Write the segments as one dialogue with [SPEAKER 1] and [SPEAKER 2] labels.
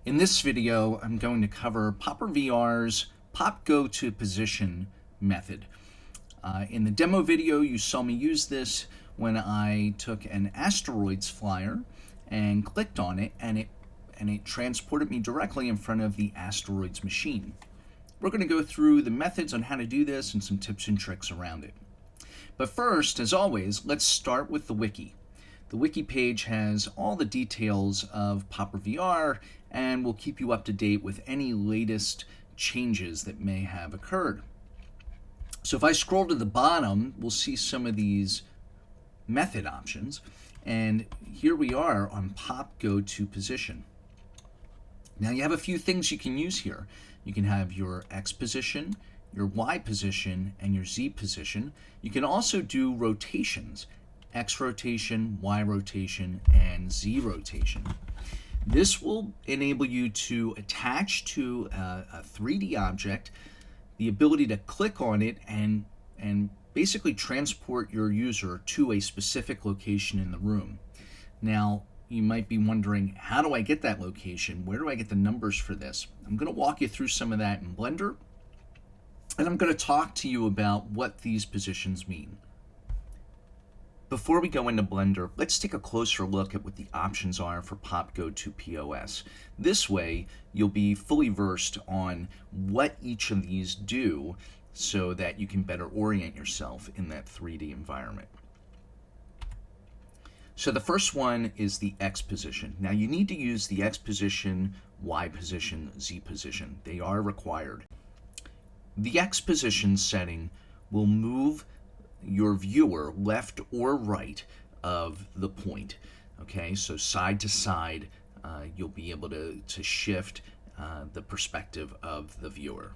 [SPEAKER 1] In this video, I'm going to cover PopperVR's PopGoToPosition method. In the demo video, you saw me use this when I took an asteroids flyer and clicked on it, and it transported me directly in front of the asteroids machine. We're going to go through the methods on how to do this and some tips and tricks around it. But first, as always, let's start with the wiki. The wiki page has all the details of PopperVR and will keep you up to date with any latest changes that may have occurred. So if I scroll to the bottom, we'll see some of these method options. And here we are on PopGoToPosition. Now you have a few things you can use here. You can have your X position, your Y position, and your Z position. You can also do rotations. X rotation, Y rotation, and Z rotation. This will enable you to attach to a 3D object the ability to click on it and basically transport your user to a specific location in the room. Now, you might be wondering, how do I get that location? Where do I get the numbers for this? I'm going to walk you through some of that in Blender, and I'm going to talk to you about what these positions mean. Before we go into Blender, let's take a closer look at what the options are for PopGoToPOS. This way, you'll be fully versed on what each of these do so that you can better orient yourself in that 3D environment. So the first one is the X position. Now you need to use the X position, Y position, Z position. They are required. The X position setting will move your viewer left or right of the point. Okay, so side to side, you'll be able to shift the perspective of the viewer.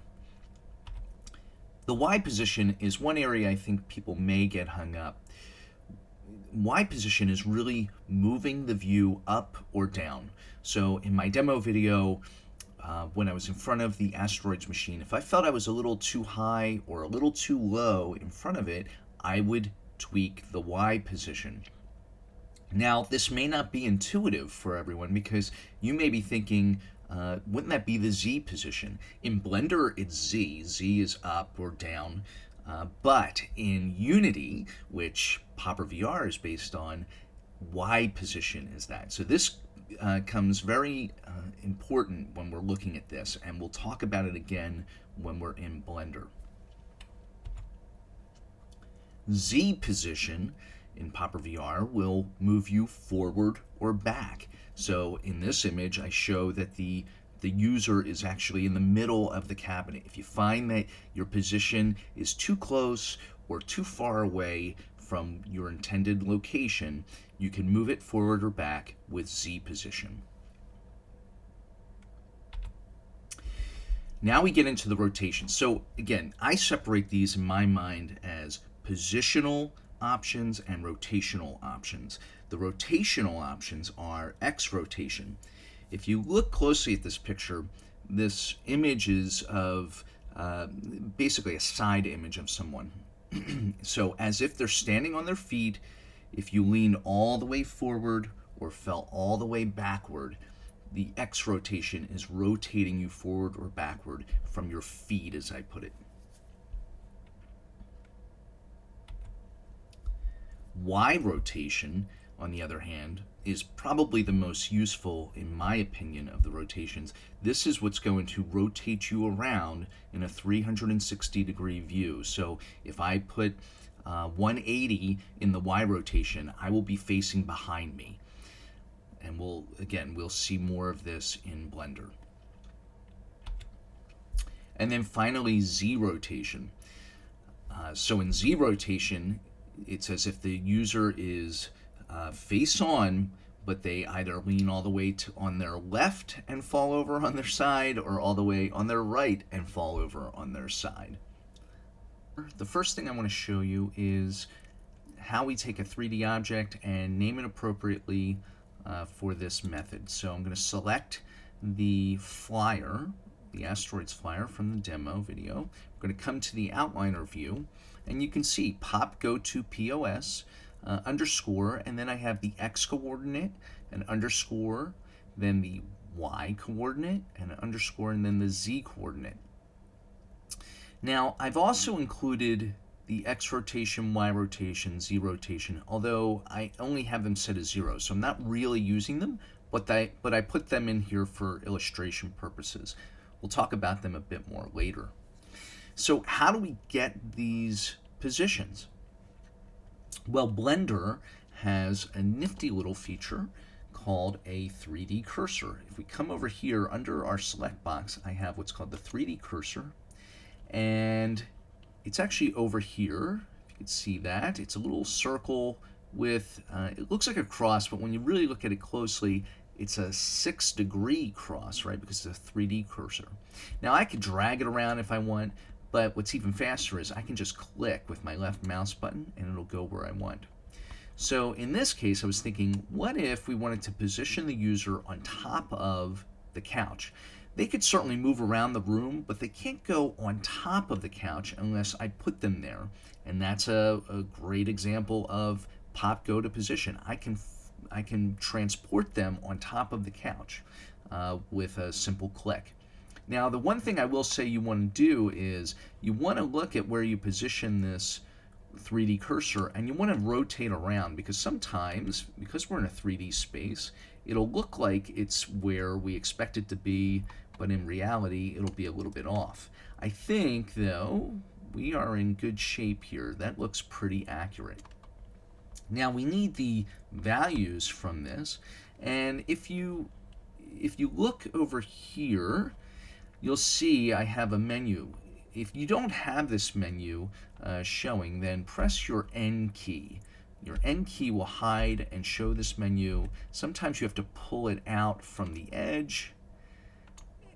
[SPEAKER 1] The Y position is one area I think people may get hung up. Y position is really moving the view up or down. So in my demo video, when I was in front of the asteroids machine, if I felt I was a little too high or a little too low in front of it, I would tweak the Y position. Now, this may not be intuitive for everyone because you may be thinking, wouldn't that be the Z position? In Blender, it's Z. Z is up or down. But in Unity, which PopperVR is based on, Y position is that. So this comes very important when we're looking at this, and we'll talk about it again when we're in Blender. Z position in PopperVR will move you forward or back. So in this image, I show that the user is actually in the middle of the cabinet. If you find that your position is too close or too far away from your intended location, you can move it forward or back with Z position. Now we get into the rotation. So again, I separate these in my mind as positional options and rotational options. The rotational options are X rotation. If you look closely at this picture, this image is of basically a side image of someone. So as if they're standing on their feet, if you lean all the way forward or fell all the way backward, the X rotation is rotating you forward or backward from your feet, as I put it. Y rotation, on the other hand, is probably the most useful, in my opinion, of the rotations. This is what's going to rotate you around in a 360-degree view. So if I put 180 in the Y rotation, I will be facing behind me. And we'll see more of this in Blender. And then finally, Z rotation. So in Z rotation, it's as if the user is face on, but they either lean all the way on their left and fall over on their side, or all the way on their right and fall over on their side. The first thing I want to show you is how we take a 3D object and name it appropriately for this method. So I'm going to select the flyer, the asteroids flyer from the demo video. I'm going to come to the outliner view, and you can see PopGoToPOS underscore, and then I have the X coordinate, an underscore, then the y coordinate and an underscore and then the z coordinate. Now, I've also included the x rotation, y rotation, z rotation, although I only have them set as 0, so I'm not really using them, but I put them in here for illustration purposes. We'll talk about them a bit more later. So how do we get these positions? Well, Blender has a nifty little feature called a 3D cursor. If we come over here under our select box, I have what's called the 3D cursor, and it's actually over here. If you can see that, it's a little circle with, it looks like a cross, but when you really look at it closely, it's a 6-degree cross, right? Because it's a 3D cursor. Now I could drag it around if I want, but what's even faster is I can just click with my left mouse button and it'll go where I want. So in this case, I was thinking, what if we wanted to position the user on top of the couch? They could certainly move around the room, but they can't go on top of the couch unless I put them there. And that's a great example of pop go to position. I can transport them on top of the couch with a simple click. Now, the one thing I will say you want to do is you want to look at where you position this 3D cursor and you want to rotate around, because sometimes, because we're in a 3D space, it'll look like it's where we expect it to be, but in reality it'll be a little bit off. I think, though, we are in good shape here. That looks pretty accurate. Now we need the values from this, and if you look over here, you'll see I have a menu. If you don't have this menu showing, then press your N key. Your N key will hide and show this menu. Sometimes you have to pull it out from the edge,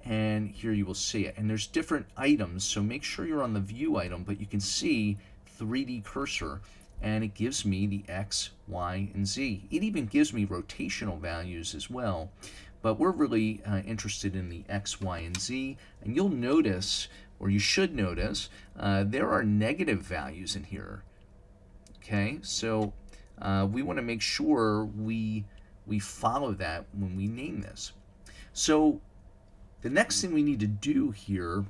[SPEAKER 1] and here you will see it. And there's different items, so make sure you're on the view item, but you can see 3D cursor, and it gives me the X, Y, and Z. It even gives me rotational values as well, but we're really interested in the X, Y, and Z, and you'll notice, or you should notice, there are negative values in here. Okay, so we want to make sure we follow that when we name this. So the next thing we need to do here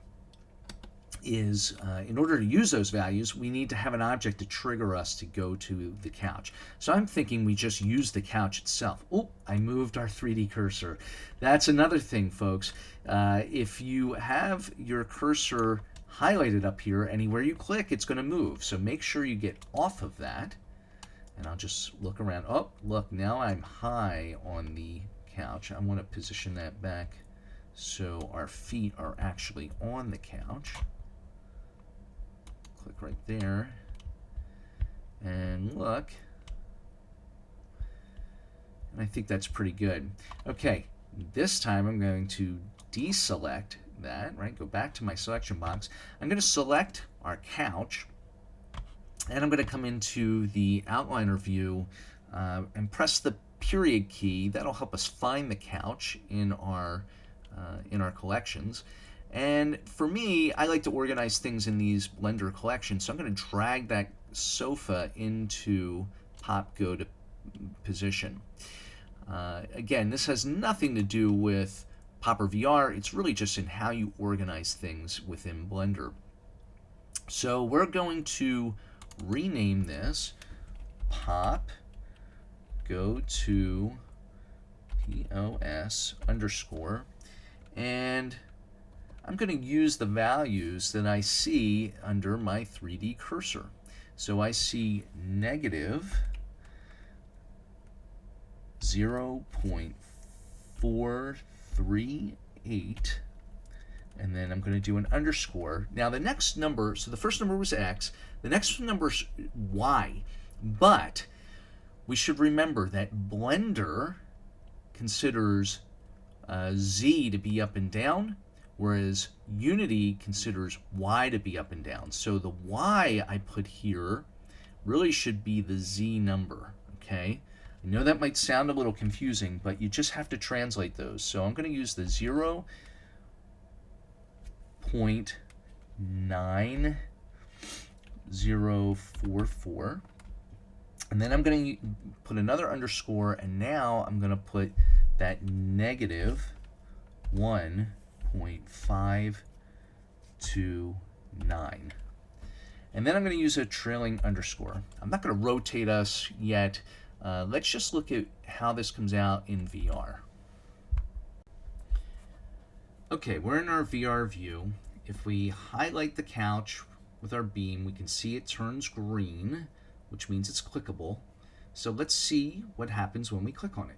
[SPEAKER 1] is, in order to use those values, we need to have an object to trigger us to go to the couch. So I'm thinking we just use the couch itself. Oh, I moved our 3D cursor. That's another thing, folks. If you have your cursor highlighted up here, anywhere you click, it's going to move. So make sure you get off of that. And I'll just look around. Oh, look, now I'm high on the couch. I want to position that back so our feet are actually on the couch. Click right there, and look, and I think that's pretty good. Okay, this time I'm going to deselect that, right? Go back to my selection box. I'm going to select our couch, and I'm going to come into the outliner view and press the period key. That'll help us find the couch in our collections. And for me, I like to organize things in these Blender collections, so I'm going to drag that sofa into Pop Go to Position. Again, this has nothing to do with PopperVR. It's really just in how you organize things within Blender. So we're going to rename this Pop Go to POS underscore, and I'm going to use the values that I see under my 3D cursor. So I see negative 0.438, and then I'm going to do an underscore. Now the next number, so the first number was X, the next number is Y, but we should remember that Blender considers Z to be up and down, whereas Unity considers Y to be up and down. So the Y I put here really should be the Z number, okay? I know that might sound a little confusing, but you just have to translate those. So I'm going to use the 0.9044, and then I'm going to put another underscore, and now I'm going to put that negative 1.529. And then I'm going to use a trailing underscore. I'm not going to rotate us yet. Let's just look at how this comes out in VR. Okay, we're in our VR view. If we highlight the couch with our beam, we can see it turns green, which means it's clickable. So let's see what happens when we click on it.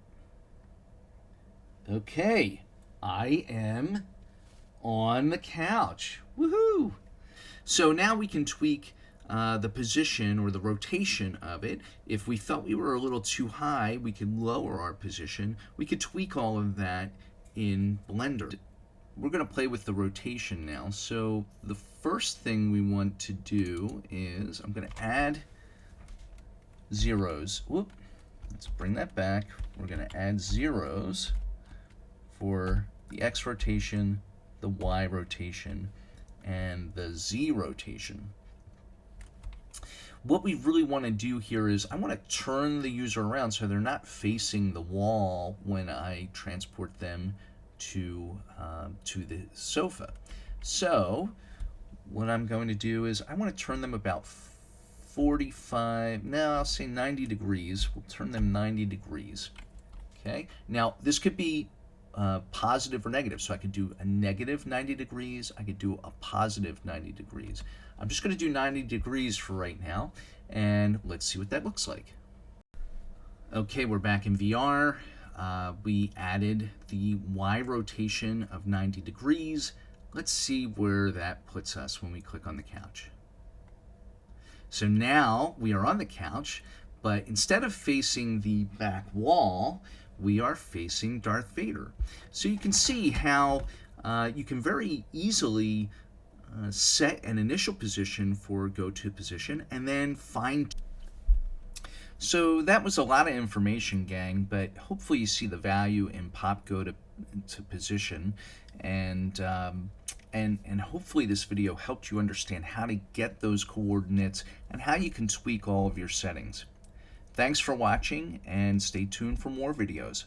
[SPEAKER 1] Okay, I am on the couch. Woohoo! So now we can tweak the position or the rotation of it. If we felt we were a little too high, we could lower our position. We could tweak all of that in Blender. We're going to play with the rotation now. So the first thing we want to do is I'm going to add zeros. Whoop. Let's bring that back. We're going to add zeros for the X rotation, the Y rotation, and the Z rotation. What we really want to do here is I want to turn the user around so they're not facing the wall when I transport them to the sofa. So what I'm going to do is I want to turn them about 45, no, I'll say 90 degrees. We'll turn them 90 degrees. Okay, now this could be positive or negative. So I could do a negative 90 degrees. I could do a positive 90 degrees. I'm just going to do 90 degrees for right now, and let's see what that looks like. Okay, we're back in VR. We added the Y rotation of 90 degrees. Let's see where that puts us when we click on the couch. So now we are on the couch, but instead of facing the back wall, we are facing Darth Vader. So you can see how you can very easily set an initial position for go-to position and then find. So that was a lot of information, gang, but hopefully you see the value in pop go to position, and hopefully this video helped you understand how to get those coordinates and how you can tweak all of your settings. Thanks for watching, and stay tuned for more videos.